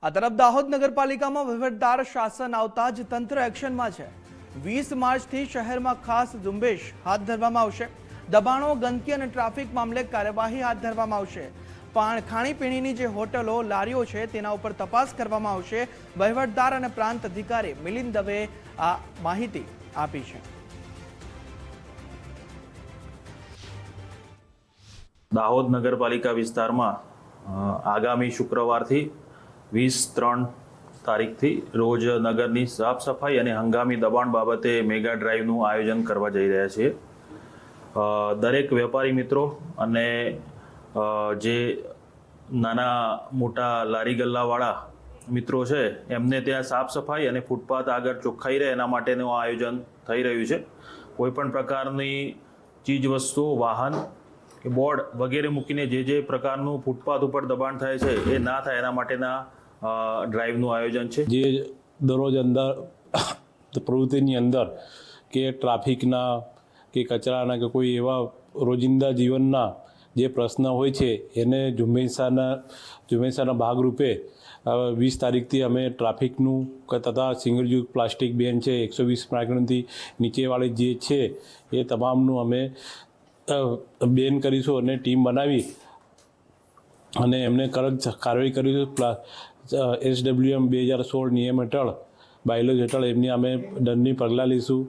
આ તરફ દાહોદ નગરપાલિકામાં વહીવટદાર શાસન આવતા જ તંત્ર એક્શનમાં છે। 20 માર્ચથી શહેરમાં ખાસ ઝુંબેશ હાથ ધરવામાં આવશે। દબાણો, ગંદકી અને ટ્રાફિક મામલે કાર્યવાહી હાથ ધરવામાં આવશે। ખાણીપીણીની જે હોટલો, લારીઓ છે તેના ઉપર તપાસ કરવામાં આવશે। વહીવટદાર અને પ્રાંત અધિકારી મિલિંદ દવે આ માહિતી આપી છે। દાહોદ નગરપાલિકા વિસ્તારમાં આગામી શુક્રવારથી 20/3 તારીખથી રોજ નગરની સાફ સફાઈ અને હંગામી દબાણ બાબતે મેગા ડ્રાઈવનું આયોજન કરવા જઈ રહ્યા છીએ। દરેક વેપારી મિત્રો અને જે નાના મોટા લારી ગલ્લાવાળા મિત્રો છે એમને ત્યાં સાફ સફાઈ અને ફૂટપાથ આગળ ચોખ્ખાઈ રહે એના માટેનું આયોજન થઈ રહ્યું છે। કોઈપણ પ્રકારની ચીજ વસ્તુઓ, વાહન કે બોર્ડ વગેરે મૂકીને જે પ્રકારનું ફૂટપાથ ઉપર દબાણ થાય છે એ ના થાય એના માટેના ડ્રાઈવનું આયોજન છે। જે દરરોજ અંદર પ્રવૃત્તિની અંદર કે ટ્રાફિકના કે કચરાના કે કોઈ એવા રોજિંદા જીવનના જે પ્રશ્ન હોય છે એને ઝુંબેશના ભાગરૂપે 20 તારીખથી અમે ટ્રાફિકનું તથા સિંગલ યુઝ પ્લાસ્ટિક બેન છે, 120 માઇક્રોનથી નીચેવાળી જે છે એ તમામનું અમે બેન કરીશું અને ટીમ બનાવી અને એમને કડક કાર્યવાહી કરીશું। SWM 2016 નિયમ હેઠળ, બાયલોજ હેઠળ એમની અમે દંડની પગલાં લઈશું।